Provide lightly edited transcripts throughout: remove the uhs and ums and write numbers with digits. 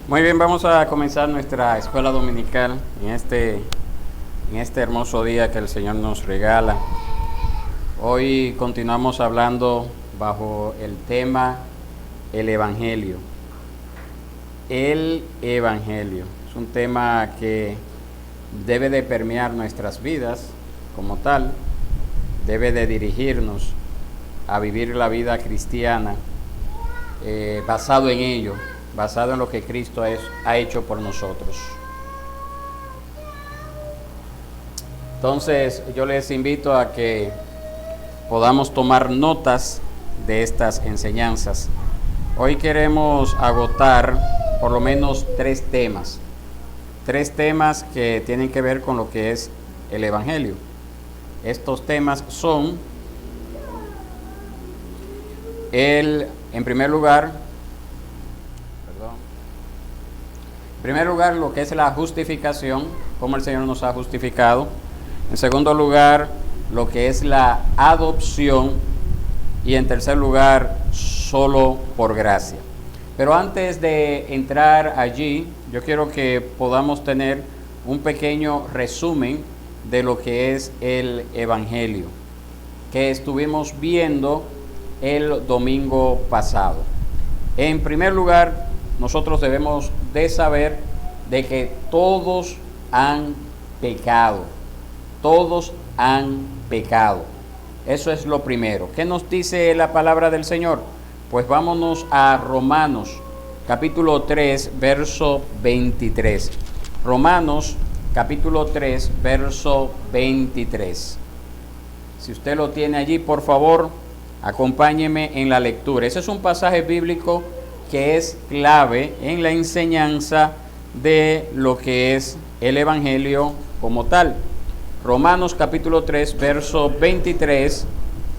Muy bien, vamos a comenzar nuestra escuela dominical en este hermoso día que el Señor nos regala. Hoy continuamos hablando bajo el tema el Evangelio. El Evangelio es un tema que debe de permear nuestras vidas como tal, debe de dirigirnos a vivir la vida cristiana basado en ello, basado en lo que Cristo ha hecho por nosotros. Entonces yo les invito a que podamos tomar notas de estas enseñanzas. Hoy queremos agotar por lo menos tres temas que tienen que ver con lo que es el Evangelio. Estos temas son en primer lugar, lo que es la justificación, cómo el Señor nos ha justificado. En segundo lugar, lo que es la adopción. Y en tercer lugar, solo por gracia. Pero antes de entrar allí, yo quiero que podamos tener un pequeño resumen de lo que es el Evangelio, que estuvimos viendo el domingo pasado. En primer lugar, nosotros debemos de saber de que todos han pecado. Todos han pecado. Eso es lo primero. ¿Qué nos dice la palabra del Señor? Pues vámonos a Romanos, capítulo 3, verso 23. Romanos, capítulo 3, verso 23. Si usted lo tiene allí, por favor, acompáñeme en la lectura. Ese es un pasaje bíblico que es clave en la enseñanza de lo que es el Evangelio como tal. Romanos capítulo 3, verso 23,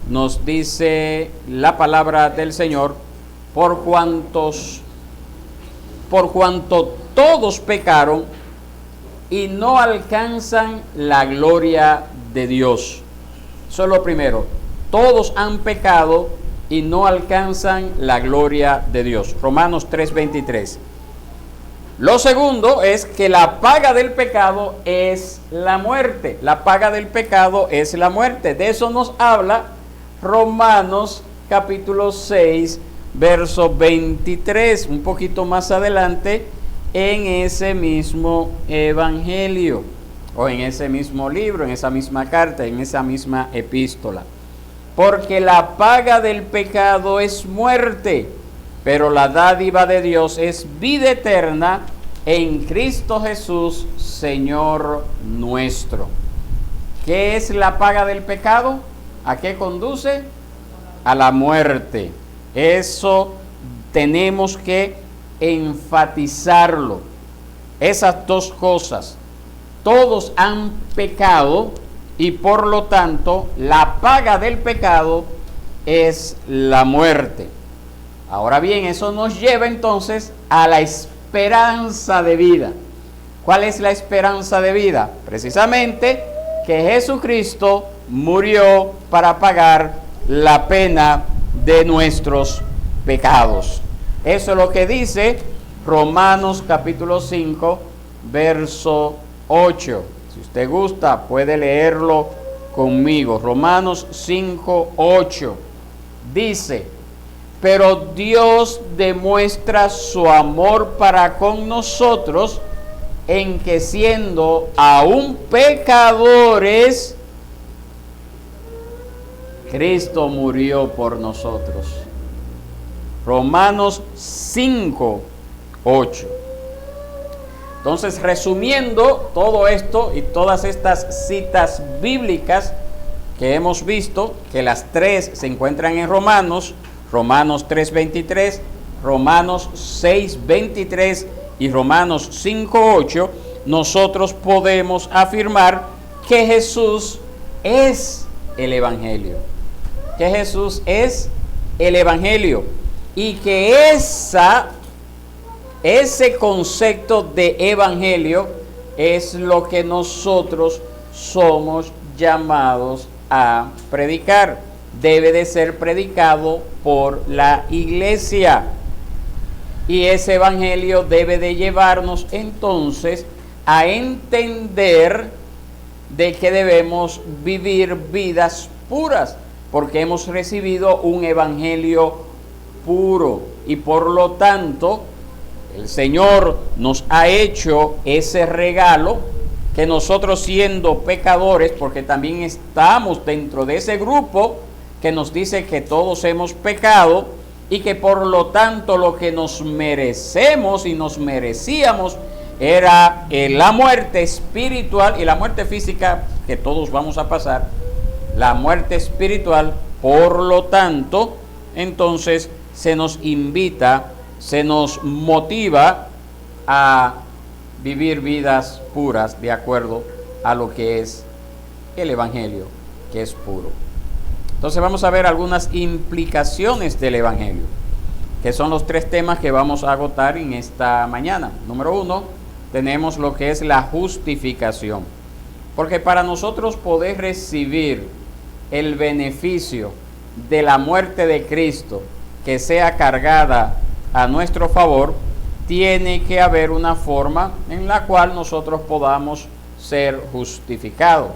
nos dice la palabra del Señor: por cuanto todos pecaron y no alcanzan la gloria de Dios. Eso es lo primero. Todos han pecado y no alcanzan la gloria de Dios. Romanos 3:23. Lo segundo es que la paga del pecado es la muerte. La paga del pecado es la muerte. De eso nos habla Romanos capítulo 6, verso 23. Un poquito más adelante en ese mismo evangelio, o en ese mismo libro, en esa misma carta, en esa misma epístola. Porque la paga del pecado es muerte, pero la dádiva de Dios es vida eterna en Cristo Jesús, Señor nuestro. ¿Qué es la paga del pecado? ¿A qué conduce? A la muerte. Eso tenemos que enfatizarlo. Esas dos cosas. Todos han pecado y por lo tanto la paga del pecado es la muerte. Ahora bien, eso nos lleva entonces a la esperanza de vida. ¿Cuál es la esperanza de vida? Precisamente que Jesucristo murió para pagar la pena de nuestros pecados. Eso es lo que dice Romanos capítulo 5, verso 8. Si usted gusta, puede leerlo conmigo. Romanos 5, 8. Dice: pero Dios demuestra su amor para con nosotros en que siendo aún pecadores, Cristo murió por nosotros. Romanos 5, 8. Entonces, resumiendo todo esto y todas estas citas bíblicas que hemos visto, que las tres se encuentran en Romanos 3:23, Romanos 6:23 y Romanos 5:8, nosotros podemos afirmar que Jesús es el Evangelio. Que Jesús es el Evangelio. Y que ese concepto de Evangelio es lo que nosotros somos llamados a predicar. Debe de ser predicado por la iglesia. Y ese evangelio debe de llevarnos entonces a entender de que debemos vivir vidas puras, porque hemos recibido un evangelio puro y por lo tanto el Señor nos ha hecho ese regalo que nosotros, siendo pecadores, porque también estamos dentro de ese grupo que nos dice que todos hemos pecado y que por lo tanto lo que nos merecemos y nos merecíamos era la muerte espiritual y la muerte física que todos vamos a pasar, la muerte espiritual. Por lo tanto, entonces se nos invita, se nos motiva a vivir vidas puras de acuerdo a lo que es el evangelio, que es puro. Entonces vamos a ver algunas implicaciones del evangelio, que son los 3 temas que vamos a agotar en esta mañana. Número 1, tenemos lo que es la justificación, porque para nosotros poder recibir el beneficio de la muerte de Cristo que sea cargada a nuestro favor, tiene que haber una forma en la cual nosotros podamos ser justificados.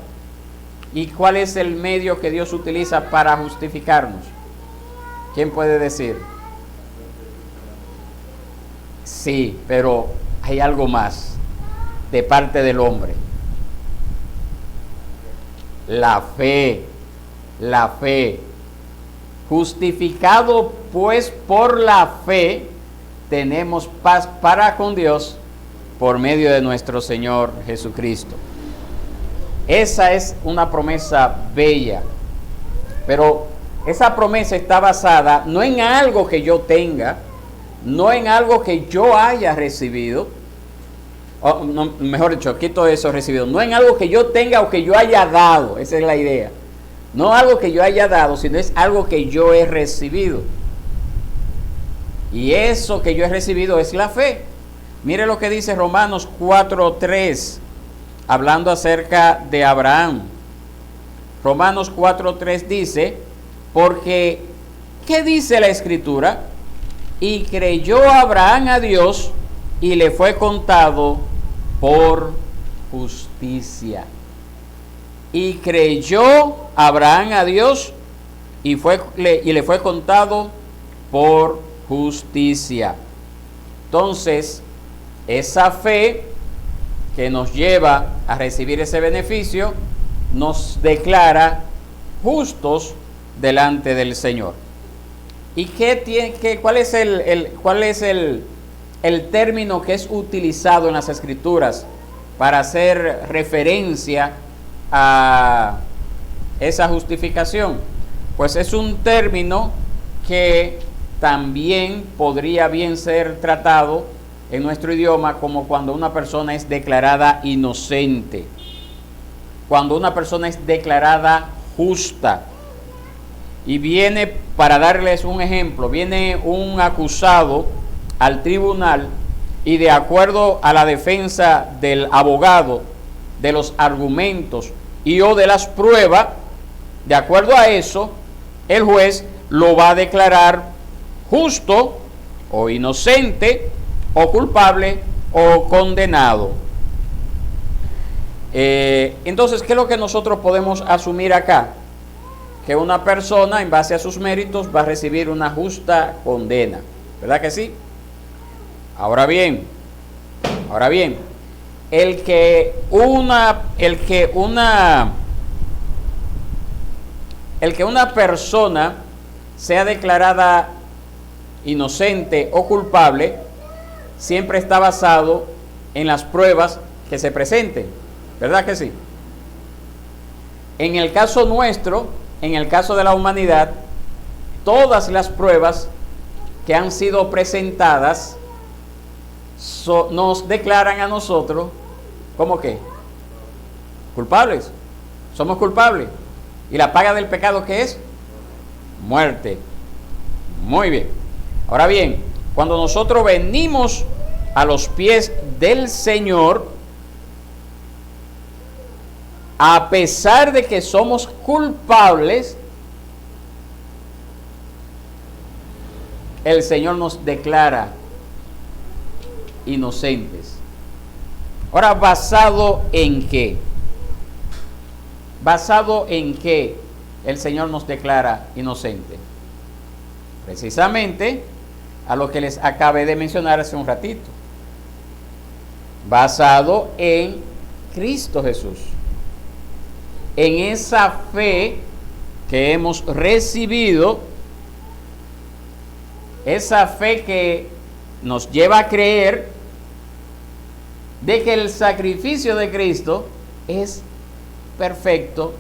¿Y cuál es el medio que Dios utiliza para justificarnos? ¿Quién puede decir? Sí, pero hay algo más de parte del hombre. La fe. La fe. Justificado pues por la fe, tenemos paz para con Dios por medio de nuestro Señor Jesucristo. Esa es una promesa bella, pero esa promesa está basada no en algo que yo tenga, no en algo que yo haya recibido, o no, mejor dicho, quito eso recibido, no en algo que yo tenga o que yo haya dado, esa es la idea. No algo que yo haya dado, sino es algo que yo he recibido. Y eso que yo he recibido es la fe. Mire lo que dice Romanos 4:3, hablando acerca de Abraham. Romanos 4:3 dice, porque, ¿qué dice la Escritura? Y creyó Abraham a Dios y le fue contado por justicia. Y creyó Abraham a Dios y le fue contado por justicia. Entonces, esa fe que nos lleva a recibir ese beneficio nos declara justos delante del Señor. ¿Y cuál es el término que es utilizado en las Escrituras para hacer referencia a esa justificación? Pues es un término que también podría bien ser tratado en nuestro idioma como cuando una persona es declarada inocente, cuando una persona es declarada justa. Y viene, para darles un ejemplo, viene un acusado al tribunal y de acuerdo a la defensa del abogado, de los argumentos y o de las pruebas, de acuerdo a eso, el juez lo va a declarar justo o inocente o culpable o condenado. Entonces, ¿qué es lo que nosotros podemos asumir acá? Que una persona, en base a sus méritos, va a recibir una justa condena, ¿verdad que sí? Ahora bien, el que una persona sea declarada inocente o culpable siempre está basado en las pruebas que se presenten, ¿verdad que sí? En el caso nuestro, en el caso de la humanidad, todas las pruebas que han sido presentadas nos declaran a nosotros, ¿cómo qué? Culpables. Somos culpables. ¿Y la paga del pecado qué es? Muerte. Muy bien. Ahora bien, cuando nosotros venimos a los pies del Señor, a pesar de que somos culpables, el Señor nos declara inocentes. Ahora, ¿basado en qué? ¿Basado en qué el Señor nos declara inocentes? Precisamente a lo que les acabé de mencionar hace un ratito. Basado en Cristo Jesús. En esa fe que hemos recibido, esa fe que nos lleva a creer de que el sacrificio de Cristo es perfecto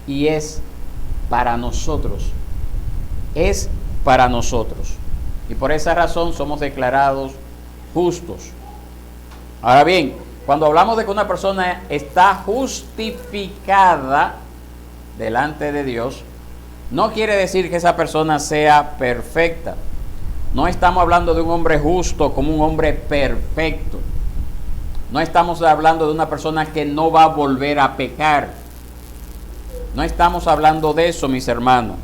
y es para nosotros. Es para nosotros. Y por esa razón somos declarados justos. Ahora bien, cuando hablamos de que una persona está justificada delante de Dios, no quiere decir que esa persona sea perfecta. No estamos hablando de un hombre justo como un hombre perfecto. No estamos hablando de una persona que no va a volver a pecar. No estamos hablando de eso, mis hermanos.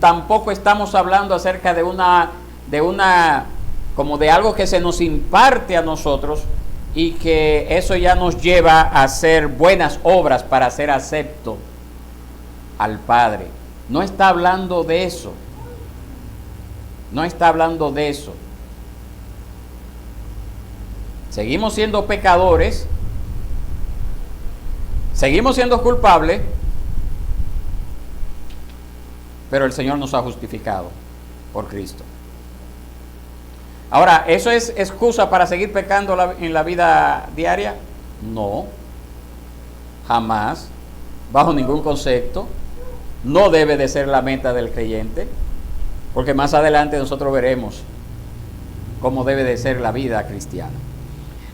Tampoco estamos hablando acerca de como de algo que se nos imparte a nosotros y que eso ya nos lleva a hacer buenas obras para ser acepto al Padre. No está hablando de eso. No está hablando de eso. Seguimos siendo pecadores. Seguimos siendo culpables. Pero el Señor nos ha justificado por Cristo. Ahora, ¿eso es excusa para seguir pecando en la vida diaria? No. Jamás. Bajo ningún concepto. No debe de ser la meta del creyente. Porque más adelante nosotros veremos cómo debe de ser la vida cristiana.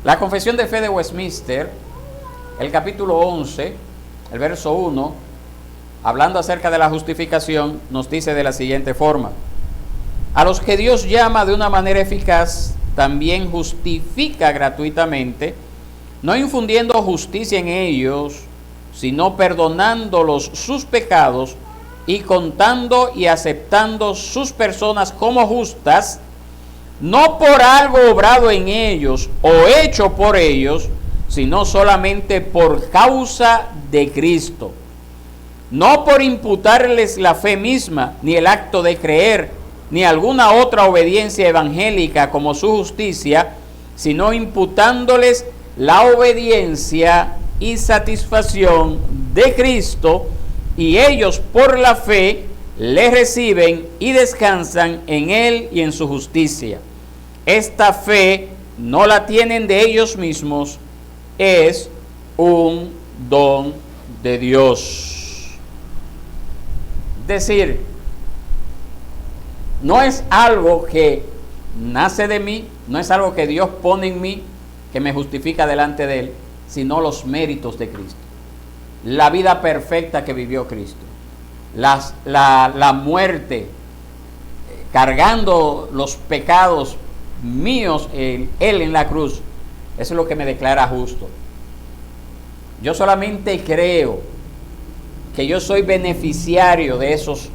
La Confesión de Fe de Westminster, el capítulo 11, el verso 1, hablando acerca de la justificación, nos dice de la siguiente forma: a los que Dios llama de una manera eficaz, también justifica gratuitamente, no infundiendo justicia en ellos, sino perdonándolos sus pecados y contando y aceptando sus personas como justas, no por algo obrado en ellos o hecho por ellos, sino solamente por causa de Cristo. No por imputarles la fe misma, ni el acto de creer, ni alguna otra obediencia evangélica como su justicia, sino imputándoles la obediencia y satisfacción de Cristo, y ellos por la fe le reciben y descansan en Él y en su justicia. Esta fe no la tienen de ellos mismos, es un don de Dios. Es decir, no es algo que nace de mí, no es algo que Dios pone en mí, que me justifica delante de Él, sino los méritos de Cristo. La vida perfecta que vivió Cristo. La muerte, cargando los pecados míos, Él en la cruz. Eso es lo que me declara justo. Yo solamente creo que yo soy beneficiario de esos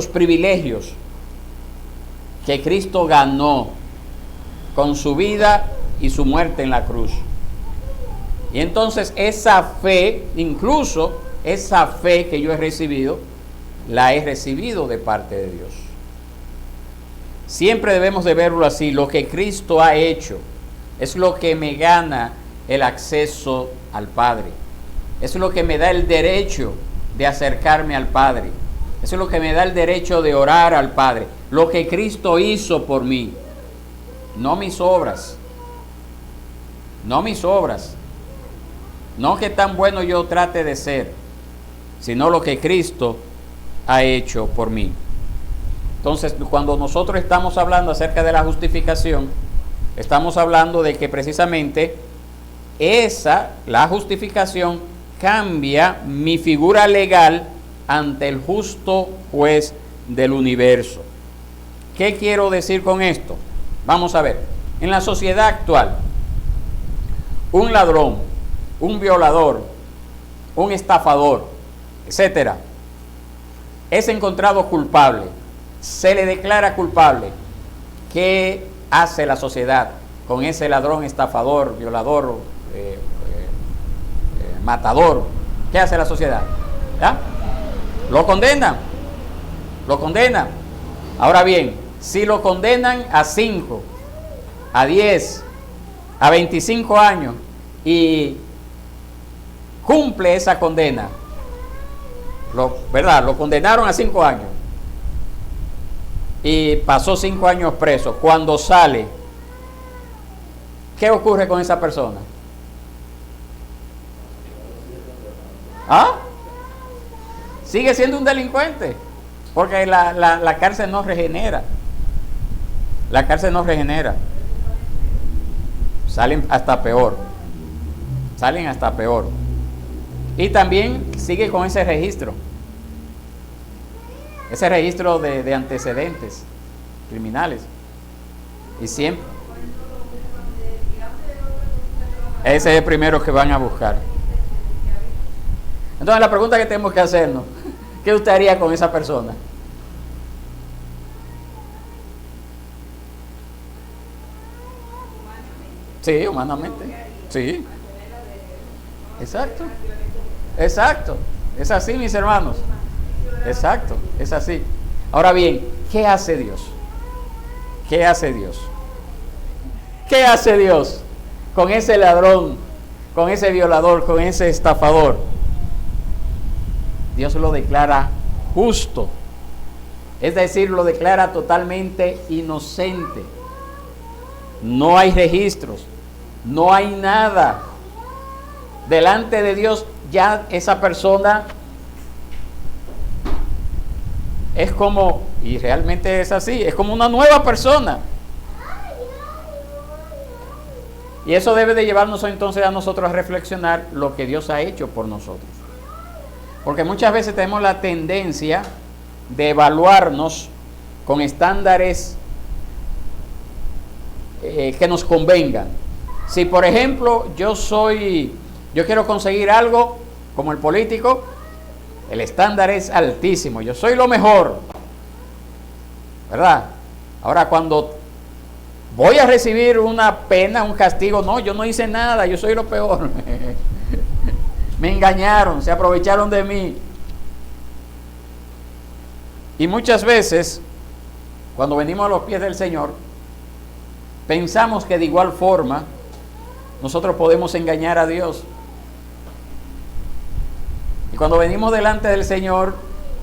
privilegios que Cristo ganó con su vida y su muerte en la cruz. Y entonces esa fe, incluso esa fe que yo he recibido, la he recibido de parte de Dios. Siempre debemos de verlo así. Lo que Cristo ha hecho es lo que me gana el acceso al Padre. Eso es lo que me da el derecho de acercarme al Padre. Eso es lo que me da el derecho de orar al Padre. Lo que Cristo hizo por mí. No mis obras. No mis obras. No que tan bueno yo trate de ser, sino lo que Cristo ha hecho por mí. Entonces, cuando nosotros estamos hablando acerca de la justificación, estamos hablando de que precisamente la justificación cambia mi figura legal ante el justo juez del universo. ¿Qué quiero decir con esto? Vamos a ver. En la sociedad actual, un ladrón, un violador, un estafador, etcétera, es encontrado culpable, se le declara culpable, ¿qué hace la sociedad con ese ladrón, estafador, violador, matador? ¿Qué hace la sociedad? ¿Ya? Lo condenan. Lo condenan. Ahora bien, si lo condenan a 5, a 10, a 25 años y cumple esa condena, ¿verdad? Lo condenaron a 5 años y pasó 5 años preso. Cuando sale, ¿qué ocurre con esa persona? ¿Ah? Sigue siendo un delincuente, porque la cárcel no regenera. La cárcel no regenera. Salen hasta peor. Salen hasta peor. Y también sigue con ese registro. Ese registro de antecedentes criminales. Y siempre. Ese es el primero que van a buscar. Entonces la pregunta que tenemos que hacernos, ¿qué usted haría con esa persona? Sí, humanamente. Sí. Exacto. Exacto. Es así, mis hermanos. Exacto. Es así. Ahora bien, ¿qué hace Dios? ¿Qué hace Dios? ¿Qué hace Dios con ese ladrón, con ese violador, con ese estafador? Dios lo declara justo. Es decir, lo declara totalmente inocente. No hay registros, no hay nada. Delante de Dios ya esa persona es como, y realmente es así, es como una nueva persona. Y eso debe de llevarnos entonces a nosotros a reflexionar lo que Dios ha hecho por nosotros. Porque muchas veces tenemos la tendencia de evaluarnos con estándares que nos convengan. Si por ejemplo yo quiero conseguir algo como el político, el estándar es altísimo, yo soy lo mejor, ¿verdad? Ahora cuando voy a recibir una pena, un castigo, no, yo no hice nada, yo soy lo peor. Me engañaron, se aprovecharon de mí. Y muchas veces, cuando venimos a los pies del Señor, pensamos que de igual forma nosotros podemos engañar a Dios. Y cuando venimos delante del Señor,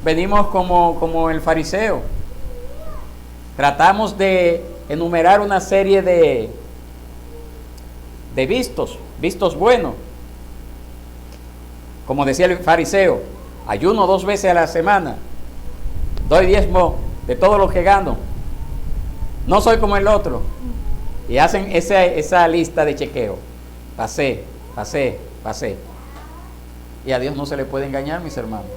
venimos como el fariseo. Tratamos de enumerar una serie de vistos buenos. Como decía el fariseo, ayuno 2 veces a la semana, doy diezmo de todo lo que gano, no soy como el otro. Y hacen esa lista de chequeo. Pasé. Y a Dios no se le puede engañar, mis hermanos.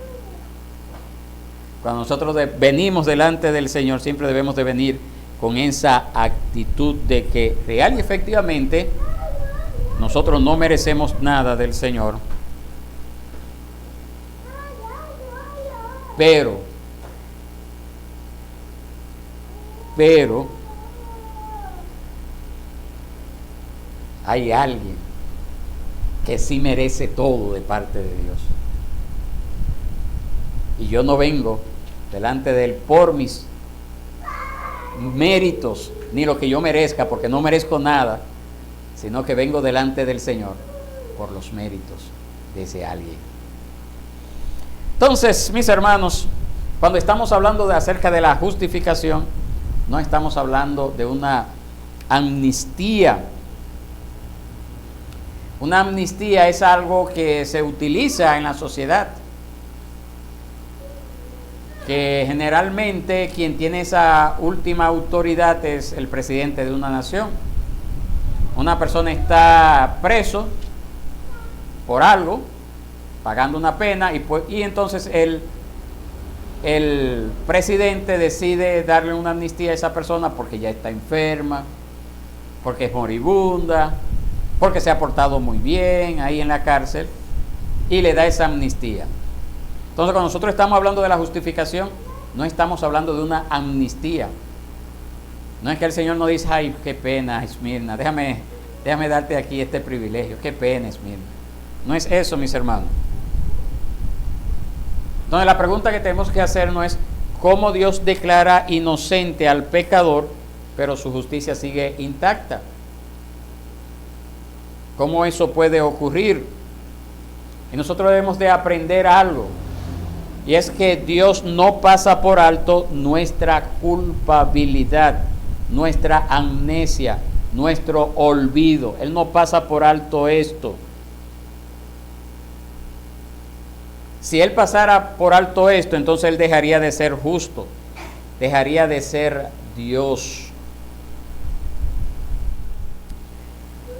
Cuando nosotros venimos delante del Señor, siempre debemos de venir con esa actitud de que real y efectivamente nosotros no merecemos nada del Señor. Pero hay alguien que sí merece todo de parte de Dios. Y yo no vengo delante de Él por mis méritos, ni lo que yo merezca, porque no merezco nada, sino que vengo delante del Señor por los méritos de ese alguien. Entonces, mis hermanos, cuando estamos hablando acerca de la justificación, no estamos hablando de una amnistía. Una amnistía es algo que se utiliza en la sociedad, que generalmente quien tiene esa última autoridad es el presidente de una nación. Una persona está preso por algo, pagando una pena, y entonces el presidente decide darle una amnistía a esa persona porque ya está enferma, porque es moribunda, porque se ha portado muy bien ahí en la cárcel, y le da esa amnistía. Entonces, cuando nosotros estamos hablando de la justificación, no estamos hablando de una amnistía, No es que el Señor nos dice, ay, qué pena, Esmirna, déjame darte aquí este privilegio, qué pena, Esmirna. No es eso, mis hermanos. Entonces la pregunta que tenemos que hacer no es cómo Dios declara inocente al pecador, pero su justicia sigue intacta. ¿Cómo eso puede ocurrir? Y nosotros debemos de aprender algo. Y es que Dios no pasa por alto nuestra culpabilidad, nuestra amnesia, nuestro olvido. Él no pasa por alto esto. Si Él pasara por alto esto, entonces Él dejaría de ser justo, dejaría de ser Dios.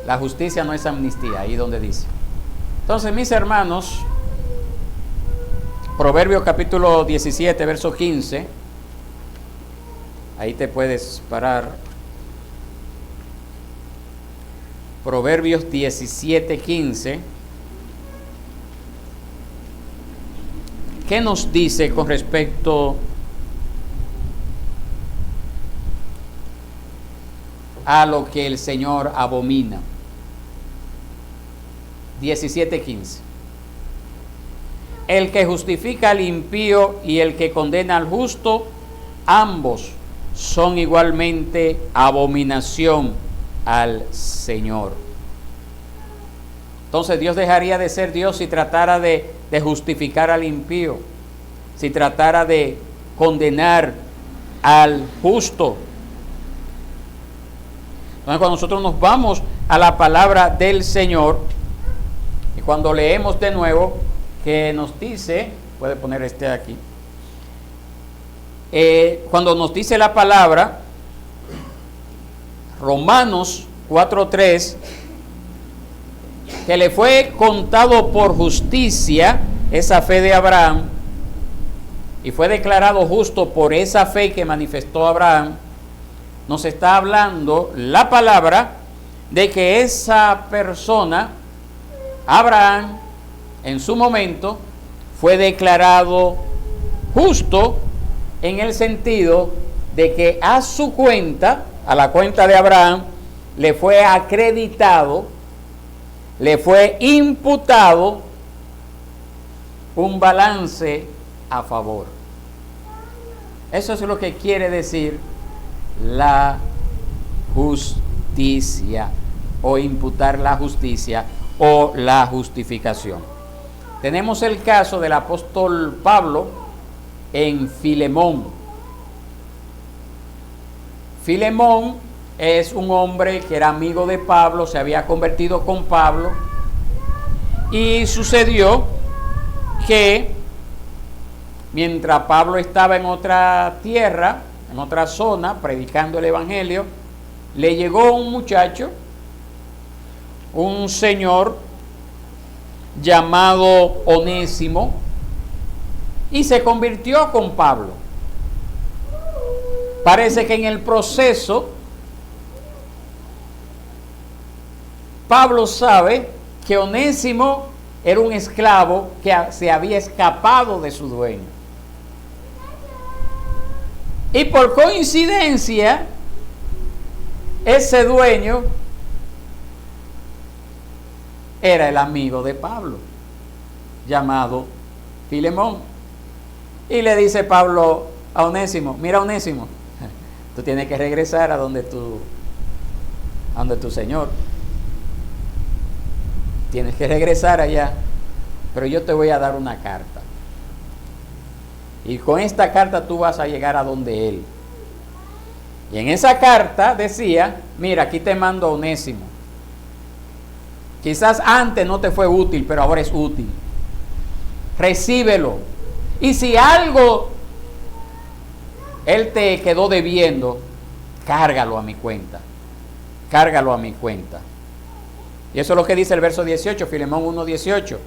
La justicia no es amnistía, ahí donde dice. Entonces, mis hermanos, Proverbios capítulo 17, verso 15, ahí te puedes parar. Proverbios 17, 15. ¿Qué nos dice con respecto a lo que el Señor abomina? 17:15. El que justifica al impío y el que condena al justo, ambos son igualmente abominación al Señor. Entonces Dios dejaría de ser Dios si tratara de justificar al impío, si tratara de condenar al justo. Entonces cuando nosotros nos vamos a la palabra del Señor, y cuando leemos de nuevo, que nos dice, puede poner este aquí, cuando nos dice la palabra, Romanos 4:3, que le fue contado por justicia esa fe de Abraham, y fue declarado justo por esa fe que manifestó Abraham, nos está hablando la palabra de que esa persona, Abraham, en su momento, fue declarado justo en el sentido de que a su cuenta, a la cuenta de Abraham, le fue acreditado, le fue imputado un balance a favor. Eso es lo que quiere decir la justicia, o imputar la justicia, o la justificación. Tenemos el caso del apóstol Pablo en Filemón. Filemón es un hombre que era amigo de Pablo, se había convertido con Pablo, y sucedió que mientras Pablo estaba en otra tierra, en otra zona, predicando el evangelio, le llegó un muchacho, un señor llamado Onésimo, y se convirtió con Pablo. Parece que en el proceso Pablo sabe que Onésimo era un esclavo que se había escapado de su dueño. Y por coincidencia, ese dueño era el amigo de Pablo, llamado Filemón. Y le dice Pablo a Onésimo: mira, Onésimo, tú tienes que regresar a donde tu Señor. Tienes que regresar allá, pero yo te voy a dar una carta. Y con esta carta tú vas a llegar a donde Él. Y en esa carta decía: mira, aquí te mando a Onésimo. Quizás antes no te fue útil, pero ahora es útil. Recíbelo. Y si algo Él te quedó debiendo, cárgalo a mi cuenta. Cárgalo a mi cuenta. Y eso es lo que dice el verso 18, Filemón 1:18.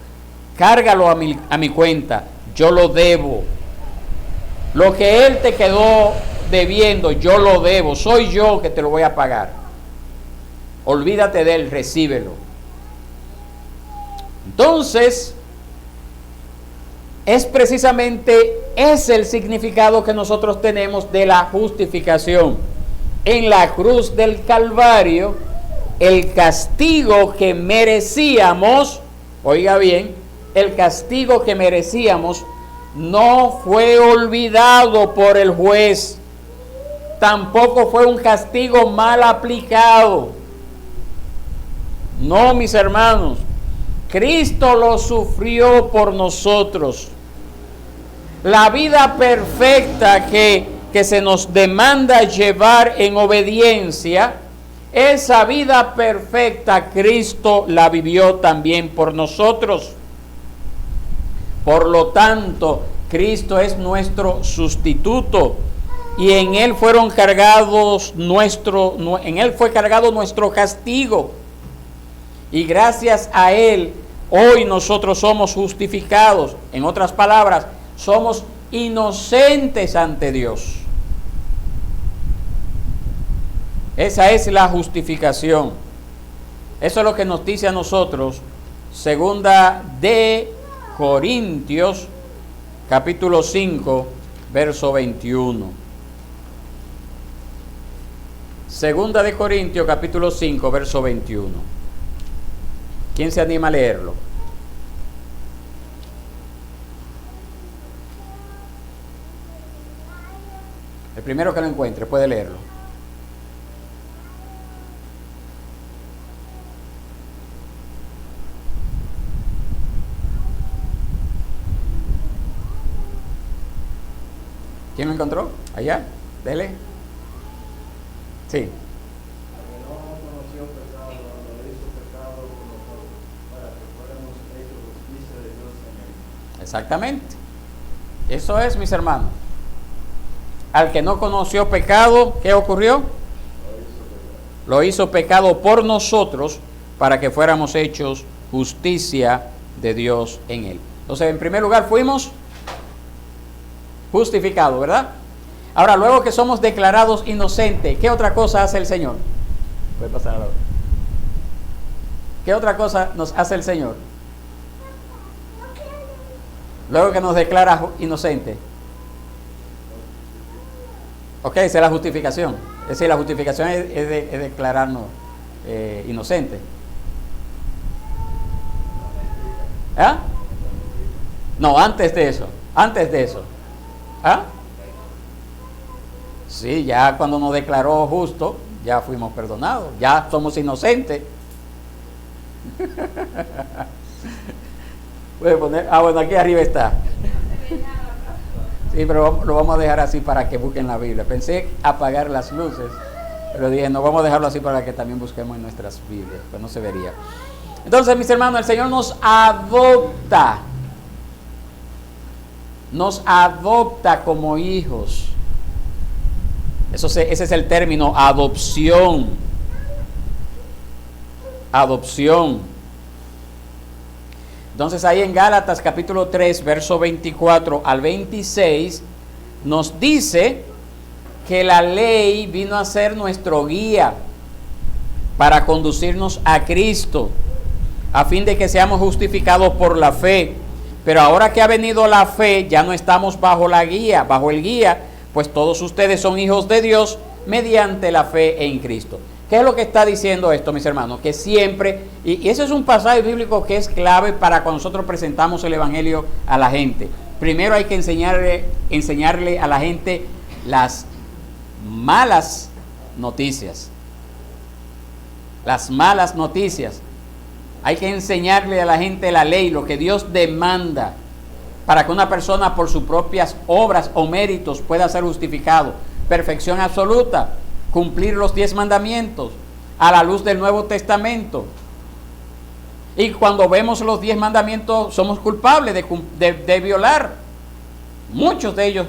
Cárgalo a mi cuenta, yo lo debo. Lo que Él te quedó debiendo, yo lo debo. Soy yo que te lo voy a pagar. Olvídate de Él, recíbelo. Entonces, es precisamente ese el significado que nosotros tenemos de la justificación. en la cruz del Calvario, el castigo que merecíamos, oiga bien, el castigo que merecíamos no fue olvidado por el juez, tampoco fue un castigo mal aplicado. No, mis hermanos, Cristo lo sufrió por nosotros. La vida perfecta que se nos demanda llevar en obediencia, esa vida perfecta Cristo la vivió también por nosotros. Por lo tanto, Cristo es nuestro sustituto y en él fue cargado nuestro castigo. Y gracias a él, hoy nosotros somos justificados. En otras palabras, somos inocentes ante Dios. Esa es la justificación. Eso es lo que nos dice a nosotros Segunda de Corintios, capítulo 5, verso 21. Segunda de Corintios, capítulo 5, verso 21. ¿Quién se anima a leerlo? El primero que lo encuentre puede leerlo. ¿Quién lo encontró? ¿Allá? Dele. Sí. Exactamente. Eso es, mis hermanos. Al que no conoció pecado, ¿qué ocurrió? Lo hizo pecado por nosotros para que fuéramos hechos justicia de Dios en él. Entonces, en primer lugar, fuimos justificados, ¿verdad? Ahora, luego que somos declarados inocentes, ¿qué otra cosa hace el Señor? Puede pasar ahora. ¿Qué otra cosa nos hace el Señor? Luego que nos declara inocente. Ok, esa es la justificación. Es decir, la justificación es declararnos inocentes. ¿Ah? No, antes de eso. Antes de eso. ¿Ah? Sí, ya cuando nos declaró justo, ya fuimos perdonados. Ya somos inocentes. Puede poner, bueno, aquí arriba está. Sí, pero lo vamos a dejar así para que busquen la Biblia. Pensé apagar las luces, pero dije, no, vamos a dejarlo así para que también busquemos en nuestras Biblias, pues no se vería. Entonces, mis hermanos, el Señor nos adopta como hijos. Ese es el término, adopción. Adopción. Entonces ahí en Gálatas capítulo 3, verso 24 al 26, nos dice que la ley vino a ser nuestro guía para conducirnos a Cristo, a fin de que seamos justificados por la fe. Pero ahora que ha venido la fe, ya no estamos bajo el guía, pues todos ustedes son hijos de Dios mediante la fe en Cristo. ¿Qué es lo que está diciendo esto, mis hermanos? Que siempre, y ese es un pasaje bíblico que es clave para cuando nosotros presentamos el Evangelio a la gente. Primero hay que enseñarle a la gente las malas noticias. Las malas noticias. Hay que enseñarle a la gente la ley, lo que Dios demanda, para que una persona por sus propias obras o méritos pueda ser justificado. Perfección absoluta. Cumplir los 10 mandamientos a la luz del Nuevo Testamento. Y cuando vemos los 10 mandamientos, somos culpables de violar muchos de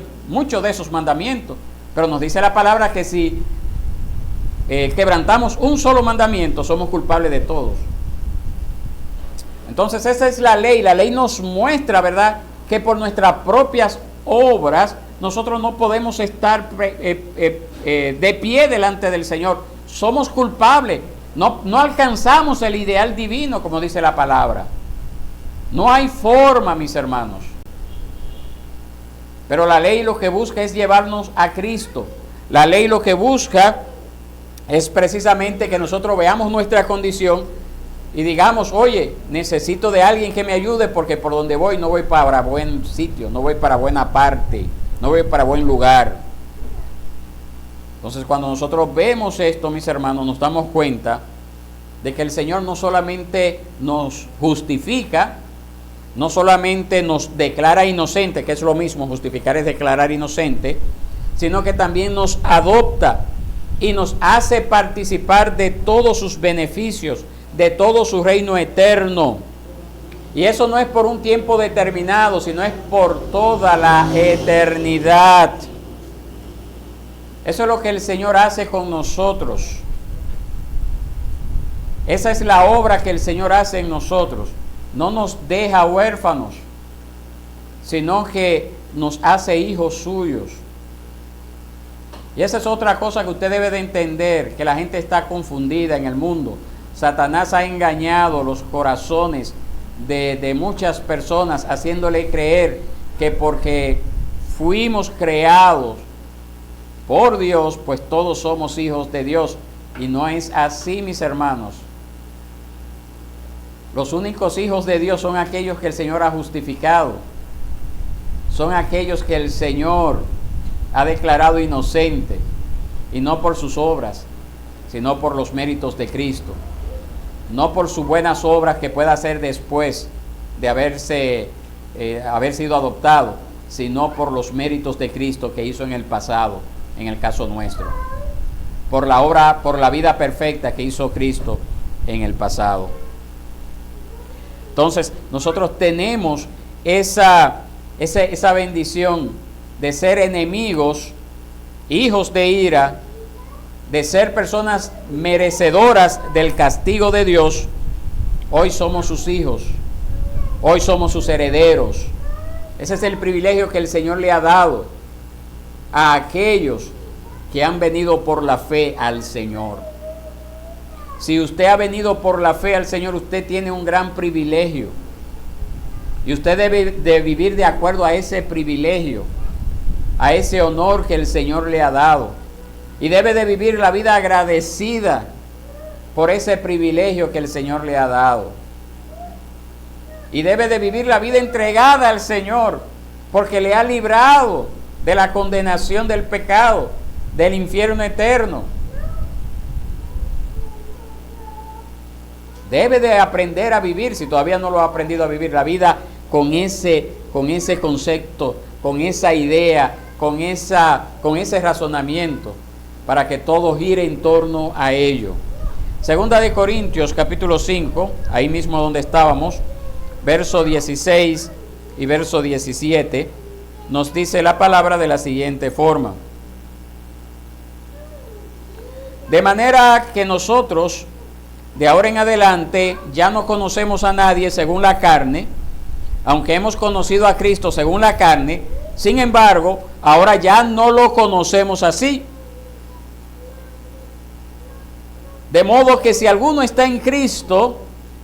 esos mandamientos. Pero nos dice la palabra que si quebrantamos un solo mandamiento, somos culpables de todos. Entonces esa es la ley. La ley nos muestra, ¿verdad?, que por nuestras propias obras nosotros no podemos estar de pie delante del Señor. Somos culpables. No alcanzamos el ideal divino, como dice la palabra. No hay forma, mis hermanos. Pero la ley lo que busca es llevarnos a Cristo. La ley lo que busca es precisamente que nosotros veamos nuestra condición y digamos, oye, necesito de alguien que me ayude porque por donde voy no voy para buen sitio, no voy para buena parte, no voy para buen lugar. Entonces, cuando nosotros vemos esto, mis hermanos, nos damos cuenta de que el Señor no solamente nos justifica, no solamente nos declara inocente, que es lo mismo, justificar es declarar inocente, sino que también nos adopta y nos hace participar de todos sus beneficios, de todo su reino eterno. Y eso no es por un tiempo determinado, sino es por toda la eternidad. Eso es lo que el Señor hace con nosotros. Esa es la obra que el Señor hace en nosotros. No nos deja huérfanos, sino que nos hace hijos suyos. Y esa es otra cosa que usted debe de entender, que la gente está confundida en el mundo. Satanás ha engañado los corazones de muchas personas, haciéndole creer que porque fuimos creados por Dios, pues todos somos hijos de Dios. Y no es así, mis hermanos. Los únicos hijos de Dios son aquellos que el Señor ha justificado. Son aquellos que el Señor ha declarado inocente, y no por sus obras, sino por los méritos de Cristo. No por sus buenas obras que pueda hacer después de haber sido adoptado, sino por los méritos de Cristo que hizo en el pasado, en el caso nuestro. Por la obra, por la vida perfecta que hizo Cristo en el pasado. Entonces, nosotros tenemos esa bendición de ser enemigos, hijos de ira, de ser personas merecedoras del castigo de Dios. Hoy somos sus hijos, hoy somos sus herederos. Ese es el privilegio que el Señor le ha dado a aquellos que han venido por la fe al Señor. Si usted ha venido por la fe al Señor, usted tiene un gran privilegio. Y usted debe de vivir de acuerdo a ese privilegio, a ese honor que el Señor le ha dado. Y debe de vivir la vida agradecida por ese privilegio que el Señor le ha dado. Y debe de vivir la vida entregada al Señor, porque le ha librado de la condenación del pecado, del infierno eterno. Debe de aprender a vivir, si todavía no lo ha aprendido a vivir, la vida con ese concepto, con esa idea, con ese razonamiento, para que todo gire en torno a ello. Segunda de Corintios, capítulo 5, ahí mismo donde estábamos, verso 16 y verso 17, nos dice la palabra de la siguiente forma: de manera que nosotros, de ahora en adelante, ya no conocemos a nadie según la carne, aunque hemos conocido a Cristo según la carne. Sin embargo, ahora ya no lo conocemos así. De modo que si alguno está en Cristo,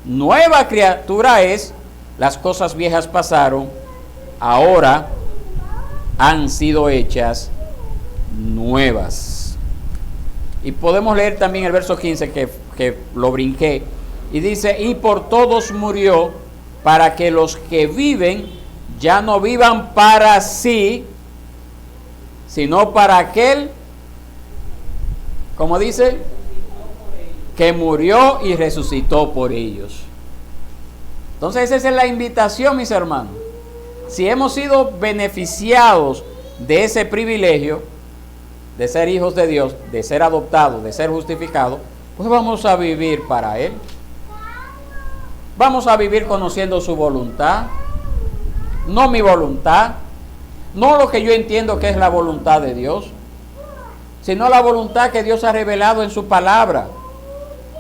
nueva criatura es, las cosas viejas pasaron, ahora han sido hechas nuevas. Y podemos leer también el verso 15 que lo brinqué, y dice: y por todos murió, para que los que viven ya no vivan para sí, sino para aquel, como dice, que murió y resucitó por ellos. Entonces esa es la invitación, mis hermanos. Si hemos sido beneficiados de ese privilegio de ser hijos de Dios, de ser adoptados, de ser justificados, pues vamos a vivir para Él. Vamos a vivir conociendo su voluntad, no mi voluntad, no lo que yo entiendo que es la voluntad de Dios, sino la voluntad que Dios ha revelado en su palabra.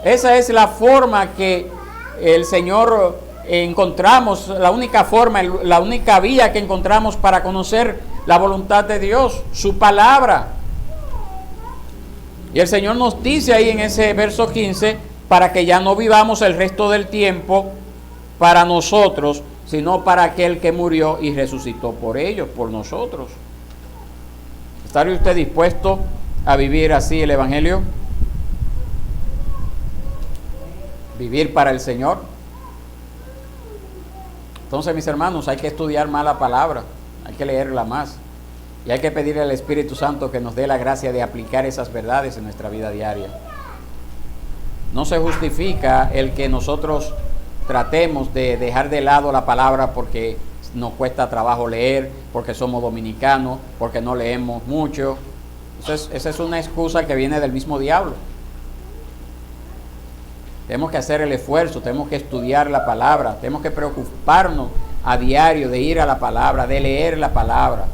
Esa es la forma que el Señor encontramos, la única forma, la única vía que encontramos para conocer la voluntad de Dios, su palabra. Y el Señor nos dice ahí en ese verso 15, para que ya no vivamos el resto del tiempo para nosotros, sino para aquel que murió y resucitó por ellos, por nosotros. ¿Estaría usted dispuesto a vivir así el Evangelio? vivir para el Señor. Entonces, mis hermanos, hay que estudiar más la palabra, hay que leerla más. Y hay que pedirle al Espíritu Santo que nos dé la gracia de aplicar esas verdades en nuestra vida diaria. No se justifica el que nosotros tratemos de dejar de lado la palabra porque nos cuesta trabajo leer, porque somos dominicanos, porque no leemos mucho. Esa es una excusa que viene del mismo diablo. Tenemos que hacer el esfuerzo, tenemos que estudiar la palabra, tenemos que preocuparnos a diario de ir a la palabra, de leer la palabra.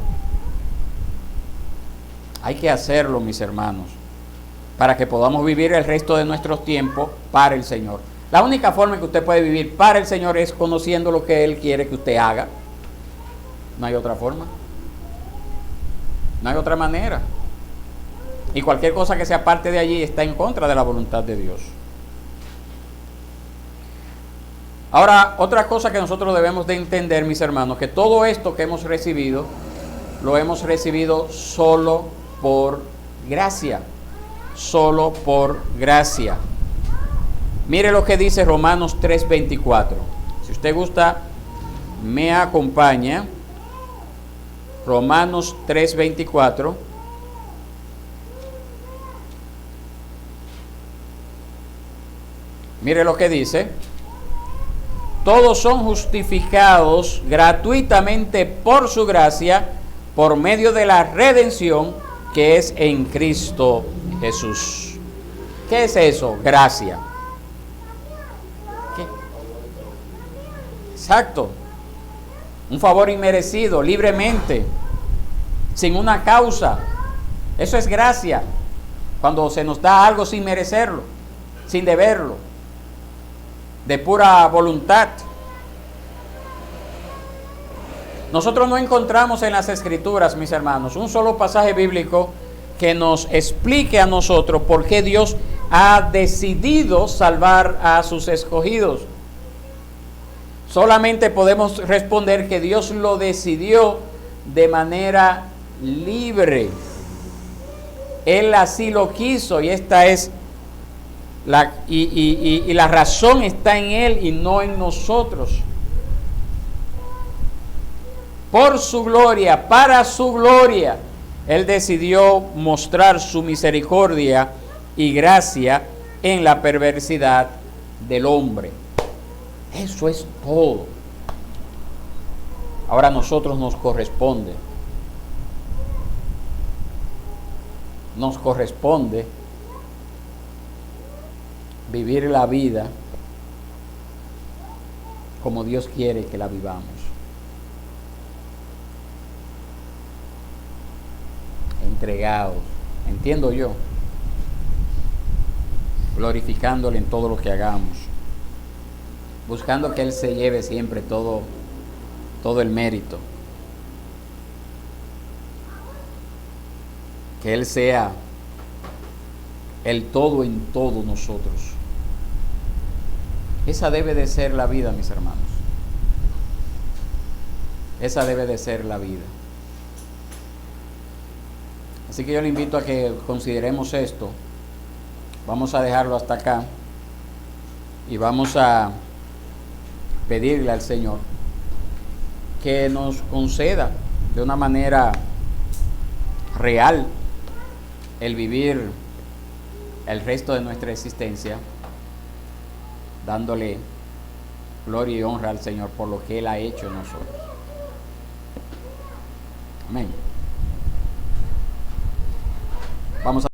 Hay que hacerlo, mis hermanos, para que podamos vivir el resto de nuestros tiempos para el Señor. La única forma en que usted puede vivir para el Señor es conociendo lo que Él quiere que usted haga. No hay otra forma. No hay otra manera. Y cualquier cosa que sea parte de allí está en contra de la voluntad de Dios. Ahora, otra cosa que nosotros debemos de entender, mis hermanos, que todo esto que hemos recibido, lo hemos recibido solo por gracia. Solo por gracia. Mire lo que dice Romanos 3:24. Si usted gusta, me acompaña. Romanos 3:24. Mire lo que dice. Todos son justificados gratuitamente por su gracia, por medio de la redención que es en Cristo Jesús. ¿Qué es eso? Gracia. ¿Qué? Exacto. Un favor inmerecido, libremente, sin una causa. Eso es gracia. Cuando se nos da algo sin merecerlo, sin deberlo, de pura voluntad. Nosotros no encontramos en las Escrituras, mis hermanos, un solo pasaje bíblico que nos explique a nosotros por qué Dios ha decidido salvar a sus escogidos. Solamente podemos responder que Dios lo decidió de manera libre. Él así lo quiso y esta es la razón está en Él y no en nosotros. Por su gloria, para su gloria, Él decidió mostrar su misericordia y gracia en la perversidad del hombre. Eso es todo. Ahora a nosotros nos corresponde vivir la vida como Dios quiere que la vivamos. Entregados, entiendo yo, glorificándole en todo lo que hagamos, buscando que Él se lleve siempre todo el mérito, que Él sea el todo en todos nosotros. Esa debe de ser la vida, mis hermanos. Esa debe de ser la vida. Así que yo le invito a que consideremos esto. Vamos a dejarlo hasta acá y vamos a pedirle al Señor que nos conceda de una manera real el vivir el resto de nuestra existencia dándole gloria y honra al Señor por lo que Él ha hecho en nosotros. Amén. Vamos a